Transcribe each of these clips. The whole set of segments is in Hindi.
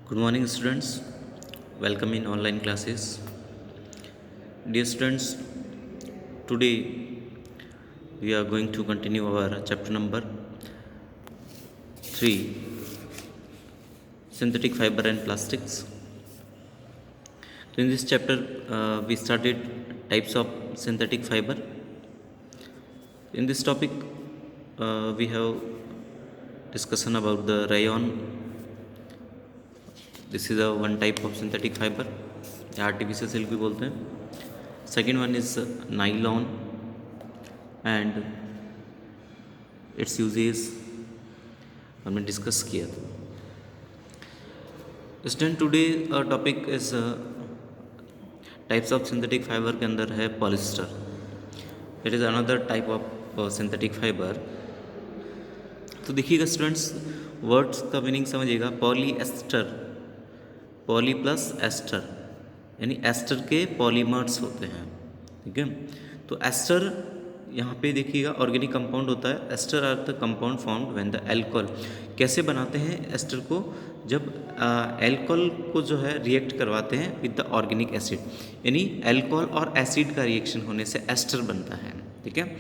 Good morning, students. Welcome in online classes. Dear students, today we are going to continue our chapter number 3, synthetic fiber and plastics. So, in this chapter, we started types of synthetic fiber. In this topic, we have discussion about the rayon. This is a one type of synthetic fiber, artificial silk भी बोलते हैं. Second one is nylon and its uses हमने डिस्कस किया था. Student today topic is types of synthetic fibre के अंदर है polyester. It is another type of synthetic fibre. तो देखिएगा स्टूडेंट्स, वर्ड्स का मीनिंग समझिएगा. पॉलीएस्टर, पॉली प्लस एस्टर, यानी एस्टर के पॉलीमर्स होते हैं. ठीक है, तो एस्टर यहाँ पे देखिएगा ऑर्गेनिक कंपाउंड होता है. Ester are the compound formed when the alcohol. कैसे बनाते हैं एस्टर को? जब एल्कोहल को जो है रिएक्ट करवाते हैं विद द ऑर्गेनिक एसिड, यानी एल्कोहल और एसिड का रिएक्शन होने से एस्टर बनता है. ठीक है,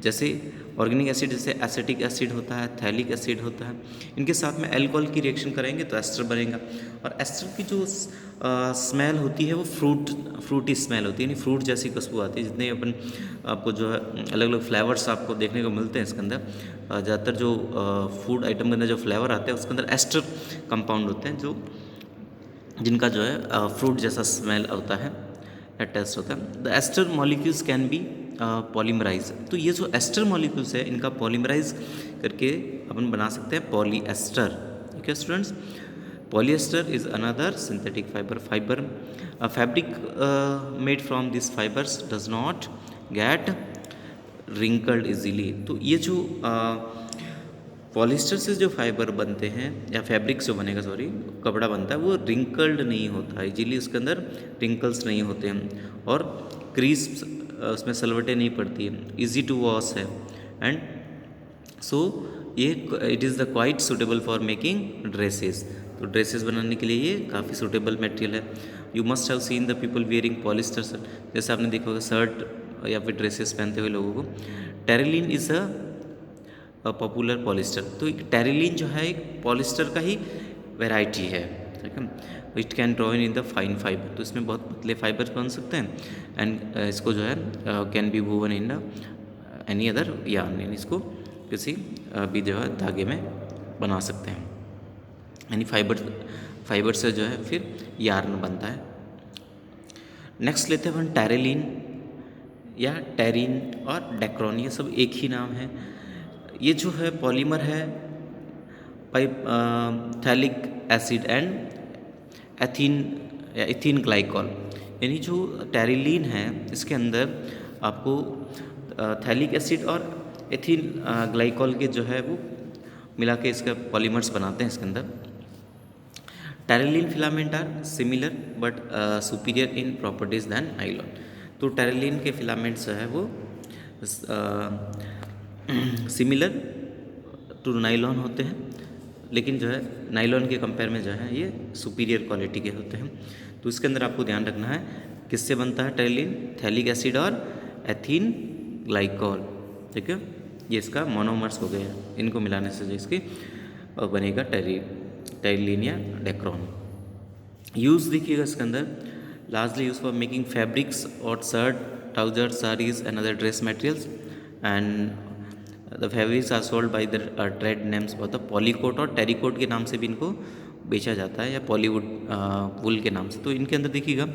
जैसे ऑर्गेनिक एसिड जैसे एसिटिक एसिड होता है, थैलिक एसिड होता है, इनके साथ में एल्कोहल की रिएक्शन करेंगे तो एस्टर बनेगा. और एस्टर की जो स्मेल होती है वो फ्रूटी स्मेल होती है, यानी फ्रूट जैसी खुशबू आती है. जितने अपन आपको जो है अलग अलग फ्लेवर्स आपको देखने को मिलते हैं इसके अंदर, ज़्यादातर जो फूड आइटम के अंदर जो फ्लेवर आते हैं उसके अंदर एस्टर कंपाउंड होते हैं, जो जिनका जो है फ्रूट जैसा स्मेल होता है या टेस्ट होता है. The ester molecules can be polymerise. तो ये जो एस्टर मॉलिक्यूल्स है इनका पॉलीमराइज करके अपन बना सकते हैं पॉलीएस्टर. ठीक है students, polyester is another synthetic fibre. Fabric made from this fibres does not gate wrinkled easily. तो ये जो पॉलिस्टर से जो फाइबर बनते हैं या फैब्रिक जो बनेगा, सॉरी, कपड़ा बनता है, वो रिंकल्ड नहीं होता है इजीली. उसके अंदर रिंकल्स नहीं होते हैं और क्रीज उसमें सलवटें नहीं पड़ती है. इजी टू वॉश है एंड सो ये it is the quite suitable for making dresses. तो ड्रेसेस बनाने के लिए ये काफ़ी सूटेबल मटेरियल है. You must have seen the people wearing polyester shirt. जैसे आपने देखा होगा शर्ट या फिर ड्रेसेस पहनते हुए लोगों को. Terylene is a popular polyester. तो टेरिलीन जो है एक पॉलिस्टर का ही वेराइटी है. ठीक है, it can draw in the fine fibre. तो इसमें बहुत पतले फाइबर बन सकते हैं एंड इसको जो है can be woven in any other yarn, यानी इसको किसी भी जो है धागे में बना सकते हैं, यानी फाइबर से जो है फिर यार्न बनता है. नेक्स्ट लेते हैं अपन टेरिलीन या टेरिन और डेक्रोन. ये सब एक ही नाम है. ये जो है पॉलीमर है थैलिक एसिड एंड एथीन या इथीन ग्लाइकॉल. यानी जो टेरिलीन है इसके अंदर आपको थैलिक एसिड और एथीन ग्लाइकॉल के जो है वो मिला के इसका पॉलीमर्स बनाते हैं इसके अंदर. Terylene filament are similar but superior in properties than nylon. तो टेरिलीन के फिलामेंट्स जो है वो सिमिलर टू नाइलॉन होते हैं, लेकिन जो है नाइलॉन के कंपेयर में जो है ये सुपीरियर क्वालिटी के होते हैं. तो इसके अंदर आपको ध्यान रखना है किससे बनता है टेरिलीन? थैलिक एसिड और एथीन ग्लाइकॉल. ठीक है, ये इसका मोनोमर्स हो गया. इनको मिलाने से जो इसकी बनेगा टेरिलीन या डेक्रोन. यूज़ देखिएगा इसके अंदर largely use for making fabrics और shirt, trouser, saris and other dress materials and the fabrics are sold by the trade names of the polycot और टेरिकोट के नाम से भी इनको बेचा जाता है, या पॉलीवुड वुल के नाम से. तो इनके अंदर देखिएगा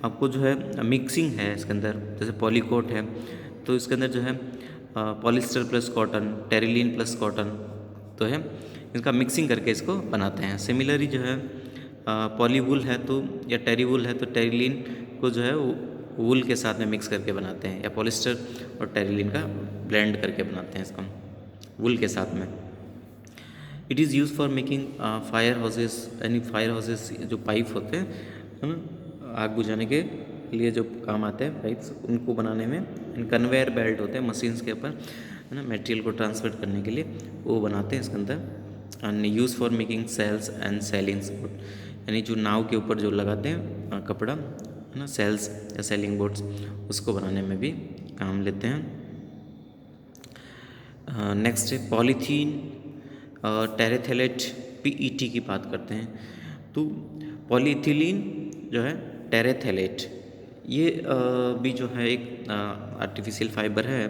आपको जो है मिक्सिंग है इसके अंदर. जैसे पॉलीकोट है तो इसके अंदर जो है polyester plus cotton, terylene plus cotton तो है, इनका मिक्सिंग करके इसको बनाते हैं. सिमिलरली जो है पॉलीवुल है तो या टेरीवुल है तो टेरिलीन को जो है वुल के साथ में मिक्स करके बनाते हैं, या पॉलिस्टर और टेरिलीन का ब्लेंड करके बनाते हैं इसको वुल के साथ में. It is use for making fire houses. यानी फायर हाउसेस जो पाइप होते हैं है ना, आग बुझाने के लिए जो काम आते हैं पाइप्स, उनको बनाने में. कन्वेयर बेल्ट होते हैं मशीन्स के ऊपर, है ना, मटेरियल को ट्रांसफर करने के लिए वो बनाते हैं इसके अंदर. And use for making sails and sailing support. यानी जो नाव के ऊपर जो लगाते हैं कपड़ा है ना, सेल्स या सेलिंग बोट्स, उसको बनाने में भी काम लेते हैं। नेक्स्ट है पॉलीथीन टेरेथेलेट पीईटी की बात करते हैं। तो पॉलीथिलीन जो है टेरेथेलेट, ये भी जो है एक आर्टिफिशियल फाइबर है।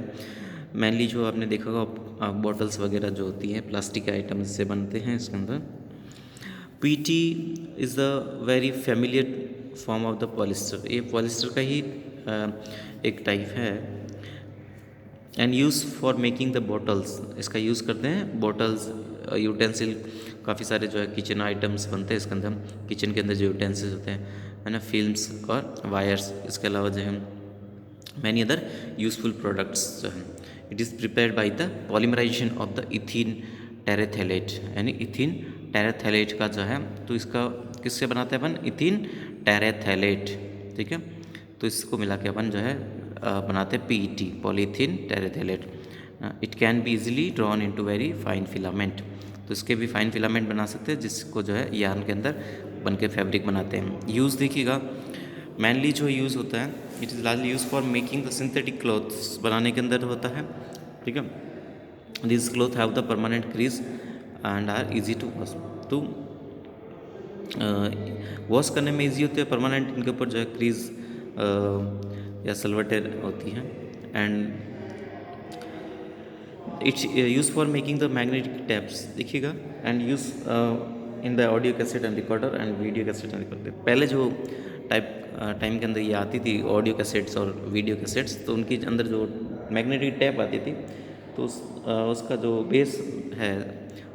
मेनली जो आपने देखा होगा बॉटल्स वगैरह जो होती हैं प्लास्टिक आइटम्स से बनते हैं इसके अंदर। PT is the very familiar form of the polyester, ये पॉलिस्टर का ही एक टाइप है। And use for making the bottles, इसका यूज़ करते हैं बॉटल्स, यूटेंसिल, काफ़ी सारे जो है किचन आइटम्स बनते हैं इसके अंदर। किचन के अंदर जो यूटेंसिल्स होते हैं है ना, फिल्म्स और वायर्स, इसके अलावा जो है मैनी अदर यूजफुल प्रोडक्ट्स जो है। It is prepared by the polymerisation of the ethene terephthalate, यानी इथीन टेरेथेलेट का जो है, तो इसका किससे बनाते हैं अपन, इथीन टेरेथेलेट, ठीक है। तो इसको मिला के अपन जो है बनाते हैं PET, polythene terephthalate. It can be easily drawn into very fine filament, तो इसके भी फाइन फिलामेंट बना सकते हैं, जिसको जो है यार्न के अंदर बन के फैब्रिक बनाते हैं। यूज़ देखिएगा, मेनली जो यूज़ होता है, it is largely use for making the synthetic clothes, बनाने के अंदर होता है, ठीक है। This cloth have the permanent crease and are easy to wash, तो वॉश करने में इजी होते हैं, परमानेंट इनके ऊपर जो है क्रीज या सलवटें होती हैं। And it's use for making the magnetic tapes, देखिएगा, and use in the audio cassette and recorder and video cassette and recorder. पहले जो टाइम के अंदर ये आती थी ऑडियो कैसेट्स और वीडियो कैसेट्स, तो उनके अंदर जो मैग्नेटिक टैप आती थी, तो उसका जो बेस है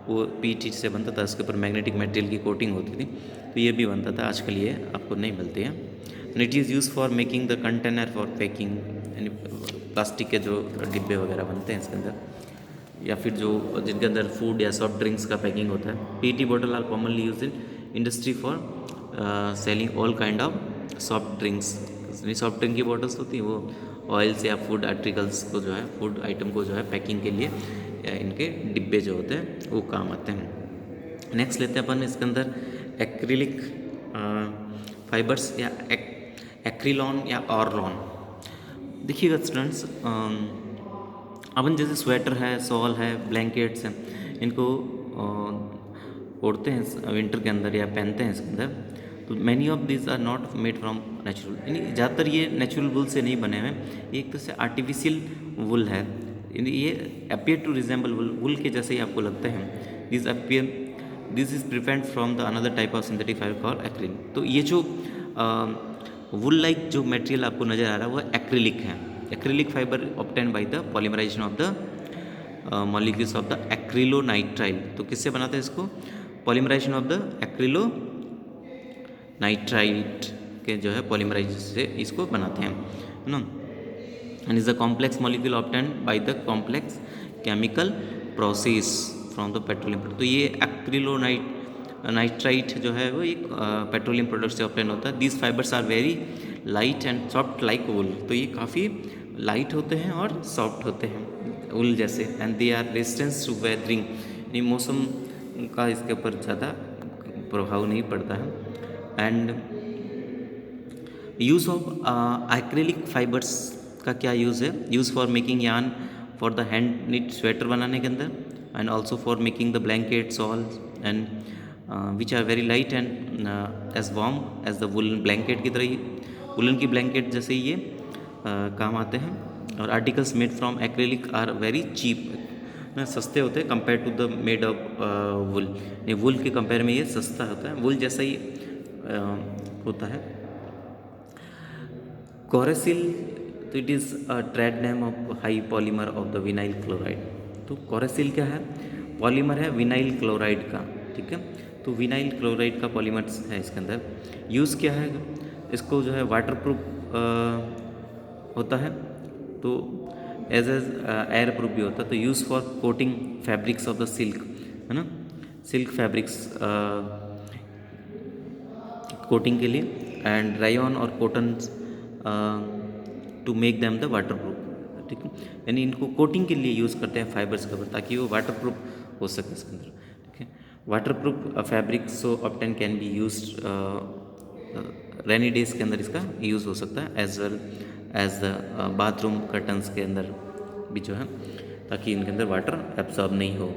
वो पीटी से बनता था, उसके ऊपर मैग्नेटिक मटेरियल की कोटिंग होती थी, तो ये भी बनता था। आजकल ये आपको नहीं मिलती है। And it is use for making the container for packing, यानी प्लास्टिक के जो डिब्बे वगैरह बनते हैं इसके अंदर, या फिर जो जिनके अंदर फूड या सॉफ्ट ड्रिंक्स का पैकिंग होता है। PET bottle are commonly use in industry for selling all kind of soft drinks. Soft drink की बॉटल्स होती हैं, वो ऑयल्स या फूड आर्टिकल्स को जो है, फूड आइटम को जो है पैकिंग के लिए या इनके डिब्बे जो होते हैं वो काम आते हैं। नेक्स्ट लेते हैं अपन इसके अंदर एक्रिलिक फाइबर्स या एक्रिलॉन या ऑरलॉन। देखिएगा स्टूडेंट्स, अपन जैसे स्वेटर है, शॉल है, ब्लैंकेट्स हैं, इनको ओढ़ते हैं विंटर के अंदर या पहनते हैं इसके अंदर, तो many of this are not made from natural, यानी ज़्यादातर ये नेचुरल वुल से नहीं बने हुए, ये एक तरह से आर्टिफिशियल वुल है। ये अपीयर टू रिजेंबल वुल के जैसे ही आपको लगते हैं। This is prevent from the another type of synthetic fibre called acrylic. तो ये जो वुल लाइक जो मटेरियल आपको नज़र आ रहा है वो एक्रिलिक है। Acrylic fibre obtain by the polymerisation of the molecules of the acrylonitrile. तो किससे बनाते हैं इसको, polymerisation of the acrylo nitrite के जो है पॉलीमराइज से इसको बनाते हैं, है ना। And is the complex molecule obtained by the complex chemical process from the petroleum product. तो ये नाइट्राइट जो है वो एक पेट्रोलियम प्रोडक्ट से ऑब्टेन होता है। These fibres are very light and soft like wool, तो ये काफ़ी लाइट होते हैं और सॉफ्ट होते हैं वुल जैसे। And they are resistance to weathering, यानी मौसम का इसके ऊपर ज़्यादा प्रभाव नहीं पड़ता है। And use of acrylic fibres का क्या यूज़ है, use for making yarn for the hand knit sweater बनाने के अंदर, and also for making the blanket shawl and which are very light and as warm as the woollen blanket की तरह ही, वुलन की ब्लैंकेट जैसे ही ये काम आते हैं। और articles made from acrylic are very cheap, सस्ते होते हैं compare to the made of wool, wool के कंपेयर में ये सस्ता होता है, वुल जैसा ही होता है। कोरेसिल, तो it is a trade name of high polymer of the vinyl chloride. तो कोरेसिल क्या है, पॉलीमर है विनाइल क्लोराइड का, ठीक है। तो विनाइल क्लोराइड का पॉलीमर है इसके अंदर। यूज़ क्या है, इसको जो है वाटर प्रूफ होता है, तो एज एयर प्रूफ भी होता है। तो use for coating fabrics of the silk, है ना, सिल्क फैब्रिक्स कोटिंग के लिए, एंड रायन और cotton to make them the waterproof, ठीक है। यानी इनको कोटिंग के लिए यूज़ करते हैं फाइबर्स के ऊपर, ताकि वो वाटर प्रूफ हो सके इसके अंदर, ठीक है। Waterproof fabric so obtain can be use rainy days के अंदर इसका यूज़ हो सकता है, as well as the bathroom curtains के अंदर भी जो है, ताकि इनके अंदर वाटर एब्जॉर्ब नहीं हो।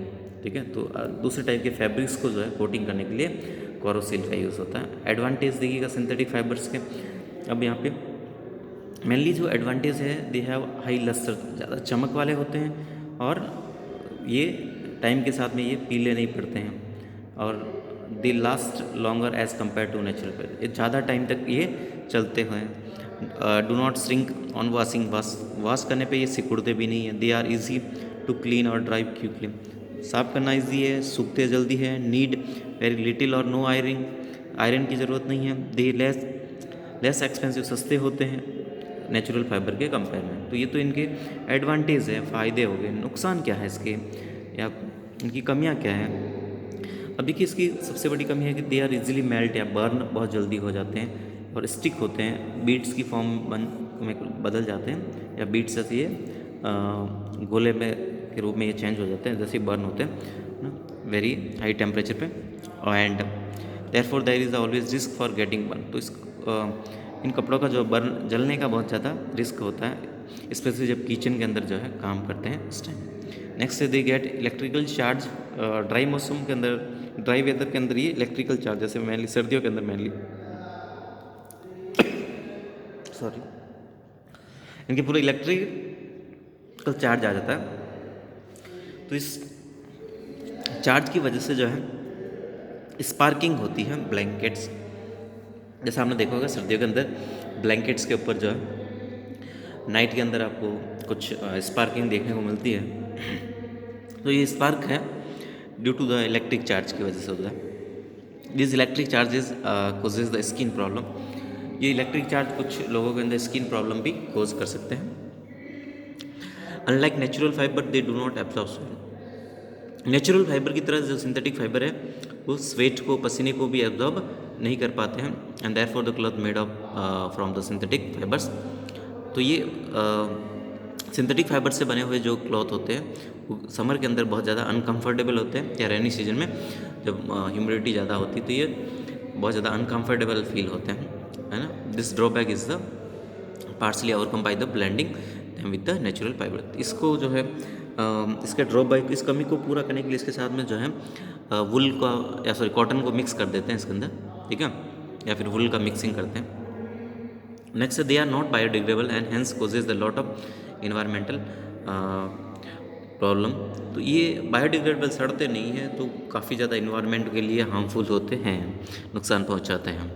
ठीक है, तो दूसरे टाइप के फैब्रिक्स को जो है कोटिंग करने के लिए कोरोसिल का यूज़ होता है। एडवांटेज देखिएगा सिंथेटिक फाइबर्स के। अब यहाँ पे मेनली जो एडवांटेज है, दे हैव हाई लस्टर, ज़्यादा चमक वाले होते हैं, और ये टाइम के साथ में ये पीले नहीं पड़ते हैं, और they last longer as compare to natural fibre, ये ज़्यादा टाइम तक ये चलते हैं। Do not shrink on washing, wash करने पे ये सिकुड़ते भी नहीं है। They are easy to clean और ड्राई क्विकली, साफ़ करना इजी है, सूखते जल्दी है। नीड वेरी लिटिल और नो आयरन की ज़रूरत नहीं है। दे लेस एक्सपेंसिव, सस्ते होते हैं नेचुरल फाइबर के कंपेयर में। तो ये तो इनके एडवांटेज है, फ़ायदे हो गए। नुकसान क्या है इसके, या इनकी कमियां क्या है? अब देखिए, इसकी सबसे बड़ी कमी है कि दे आर इजीली मेल्ट, या बर्न बहुत जल्दी हो जाते हैं और स्टिक होते हैं, बीड्स की फॉर्म में बदल जाते हैं, या बीड्स ऐसे ये गोले में के रूप में ये चेंज हो जाते हैं जैसे बर्न होते हैं वेरी हाई टेम्परेचर पे। And therefore there is always risk for getting burn. तो इन कपड़ों का जो बर्न, जलने का बहुत ज़्यादा रिस्क होता है, स्पेशली जब किचन के अंदर जो है काम करते हैं उस time. Next they get electrical charge. Dry मौसम के अंदर, ड्राई वेदर के अंदर ये इलेक्ट्रिकल चार्ज, जैसे मेनली सर्दियों के अंदर मेनली सॉरी इनके पूरे इलेक्ट्रिकल चार्ज आ जाता है। तो इस चार्ज की वजह से जो है स्पार्किंग होती है ब्लैंकेट्स, जैसा आपने देखा होगा सर्दियों के अंदर ब्लैंकेट्स के ऊपर जो है नाइट के अंदर आपको कुछ स्पार्किंग देखने को मिलती है। तो ये स्पार्क है due to the electric charge की वजह से होता है। This electric charges causes the skin problem. ये इलेक्ट्रिक चार्ज कुछ लोगों के अंदर स्किन प्रॉब्लम भी कोज कर सकते हैं। Unlike natural fibre they do not absorb sweat. Natural fibre की तरह जो सिंथेटिक फाइबर है वो स्वेट को, पसीने को भी एब्जॉर्ब नहीं कर पाते हैं। And therefore the cloth made of from the synthetic fibres. तो ये सिंथेटिक फाइबर से बने हुए जो क्लॉथ होते हैं वो समर के अंदर बहुत ज़्यादा अनकंफर्टेबल होते हैं, या रेनी सीजन में जब ह्यूमिडिटी ज़्यादा होती है तो ये बहुत ज़्यादा अनकंफर्टेबल फील होते हैं, है ना। This drawback is the partly overcome by the blending with the natural fibre. इसको जो है इसके ड्रॉबैक, इस कमी को पूरा करने के लिए इसके साथ में जो है वुल का, या सॉरी कॉटन को मिक्स कर देते हैं इसके अंदर, ठीक है, या फिर वुल का मिक्सिंग करते हैं। Next they are not biodegradable and hence causes the lot of environmental problem. तो ये बायोडिग्रेडेबल सड़ते नहीं हैं, तो काफ़ी ज़्यादा इन्वायरमेंट के लिए हार्मफुल होते हैं, नुकसान पहुंचाते हैं।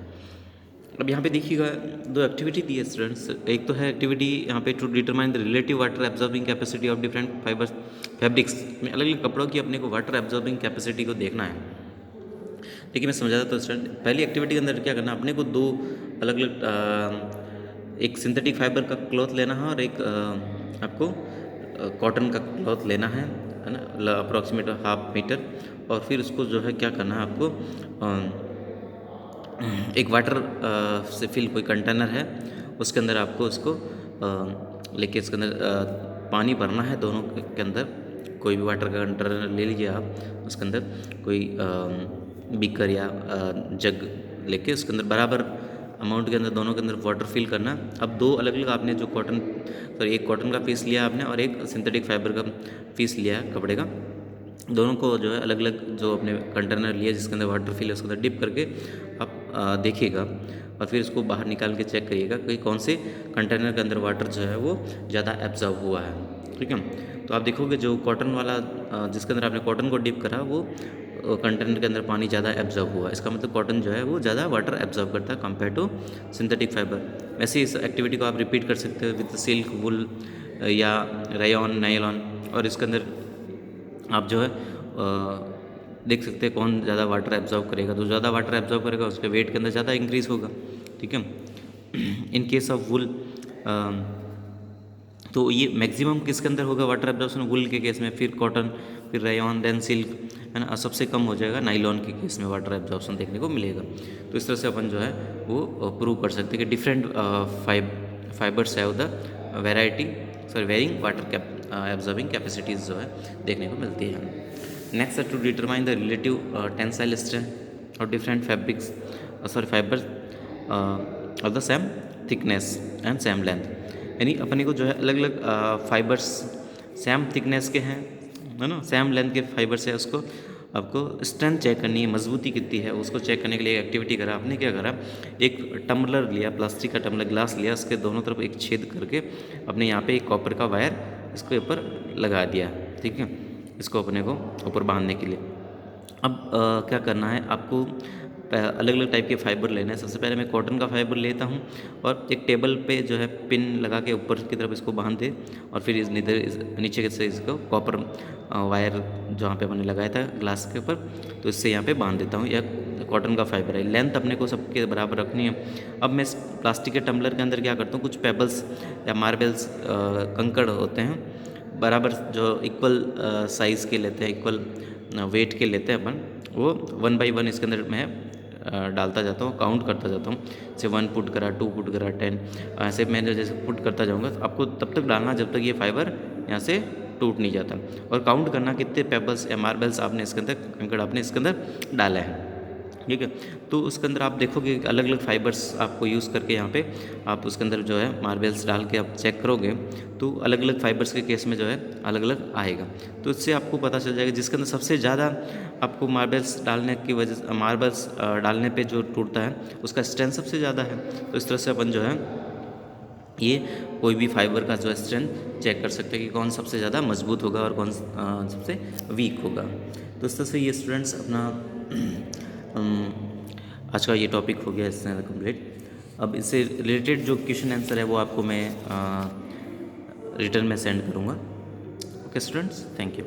अब यहाँ पे देखिएगा दो एक्टिविटी दी है स्टूडेंट्स। एक तो है एक्टिविटी यहाँ पे to determine the relative water absorbing capacity of different fibres fabrics में। अलग अलग कपड़ों की अपने को वाटर एब्जॉर्बिंग कैपेसिटी को देखना है। देखिए मैं समझा था स्टूडेंट, पहली एक्टिविटी के अंदर क्या करना, अपने को दो अलग अलग एक सिंथेटिक फाइबर का क्लॉथ लेना है और एक आपको कॉटन का क्लॉथ लेना है ना, अप्रॉक्सीमेट 1/2 मीटर। और फिर उसको जो है क्या करना है आपको, एक वाटर से फिल कोई कंटेनर है उसके अंदर आपको उसको लेके इसके अंदर पानी भरना है। दोनों के अंदर कोई भी वाटर का कंटेनर ले लीजिए आप, उसके अंदर कोई बीकर या जग लेके उसके अंदर बराबर अमाउंट के अंदर दोनों के अंदर वाटर फिल करना। अब दो अलग अलग आपने जो कॉटन, सॉरी एक कॉटन का पीस लिया आपने और एक सिंथेटिक फाइबर का पीस लिया कपड़े का, दोनों को जो है अलग अलग जो अपने कंटेनर लिया जिसके अंदर वाटर फिल है उसके अंदर डिप करके आप देखिएगा और फिर उसको बाहर निकाल के चेक करिएगा कि कौन से कंटेनर के अंदर वाटर जो है वो ज़्यादा एब्जॉर्ब हुआ है, ठीक है। तो आप देखोगे जो कॉटन वाला जिसके अंदर आपने कॉटन को डिप करा वो कंटेनर के अंदर पानी ज़्यादा एब्जॉर्ब हुआ, इसका मतलब कॉटन जो है वो ज़्यादा वाटर एब्जॉर्ब करता है कंपेयर टू सिंथेटिक फाइबर। वैसे इस एक्टिविटी को आप रिपीट कर सकते हो विद सिल्क, वुल या रेयॉन, नायलॉन, और इसके अंदर आप जो है देख सकते हैं कौन ज़्यादा वाटर एब्जॉर्ब करेगा। तो ज़्यादा वाटर एब्जॉर्ब करेगा उसके वेट के अंदर ज़्यादा इंक्रीज़ होगा, ठीक है। इन केस ऑफ वुल तो ये मैक्सिमम किसके अंदर होगा वाटर एब्जॉर्प्शन, वुल के केस में, फिर कॉटन, फिर रेयॉन, देन सिल्क, है ना। सबसे कम हो जाएगा नाइलॉन के केस में वाटर एब्जॉर्प्शन देखने को मिलेगा। तो इस तरह से अपन जो है वो प्रूव कर सकते हैं कि different fibres have the variety, sorry varying water absorbing capacities जो है देखने को मिलती है। Next to determine the relative tensile strength और different fabrics fibres of the same thickness and same length. यानी अपने को जो है अलग अलग फाइबर्स सेम थिकनेस के हैं, है ना, सेम लेंथ के फाइबर्स है, उसको आपको स्ट्रेंथ चेक करनी है, मजबूती कितनी है, उसको चेक करने के लिए एक्टिविटी करा। आपने क्या करा, एक टम्बलर लिया, प्लास्टिक का टम्बलर ग्लास लिया, उसके दोनों तरफ एक छेद करके अपने यहाँ पे एक कॉपर का वायर इसके ऊपर लगा दिया, ठीक है, इसको अपने को ऊपर बांधने के लिए। अब क्या करना है आपको, अलग अलग टाइप के फाइबर लेने हैं। सबसे पहले मैं कॉटन का फाइबर लेता हूँ और एक टेबल पे जो है पिन लगा के ऊपर की तरफ इसको बांध दे, और फिर नीचे से इसको कॉपर वायर जहाँ पे मैंने लगाया था ग्लास के ऊपर, तो इससे यहाँ पे बांध देता हूँ। यह कॉटन का फाइबर है। लेंथ अपने को सबके बराबर रखनी है। अब मैं प्लास्टिक के टम्बलर के अंदर क्या करता हूँ, कुछ पेबल्स या मार्बल्स कंकड़ होते हैं बराबर, जो इक्वल साइज़ के लेते हैं, इक्वल वेट के लेते हैं अपन, वो 1 बाई 1 इसके अंदर मैं डालता जाता हूँ, काउंट करता जाता हूँ। जैसे 1 पुट करा, 2 पुट करा, 10, ऐसे मैं जैसे पुट करता जाऊँगा। तो आपको तब तक डालना जब तक ये फाइबर यहाँ से टूट नहीं जाता, और काउंट करना कितने पेबल्स या मार्बल्स आपने इसके अंदर, कंकड़ आपने इसके अंदर डाला है, ठीक है। तो उसके अंदर आप देखोगे अलग अलग फाइबर्स आपको यूज़ करके यहाँ पे आप उसके अंदर जो है मार्बल्स डाल के आप चेक करोगे तो अलग अलग फाइबर्स के केस में जो है अलग अलग आएगा। तो इससे आपको पता चल जाएगा जिसके अंदर सबसे ज़्यादा आपको मार्बल्स डालने की वजह से, मार्बल्स डालने पे जो टूटता है उसका स्ट्रेंथ सबसे ज़्यादा है। तो इस तरह से अपन जो है ये कोई भी फाइबर का जो है स्ट्रेंथ चेक कर सकते हैं कि कौन सबसे ज़्यादा मजबूत होगा और कौन सबसे वीक होगा। तो इस तरह से ये स्टूडेंट्स अपना आज का ये टॉपिक हो गया इससे कंप्लीट। अब इससे रिलेटेड जो क्वेश्चन आंसर है वो आपको मैं रिटर्न में सेंड करूँगा। Okay students, thank you.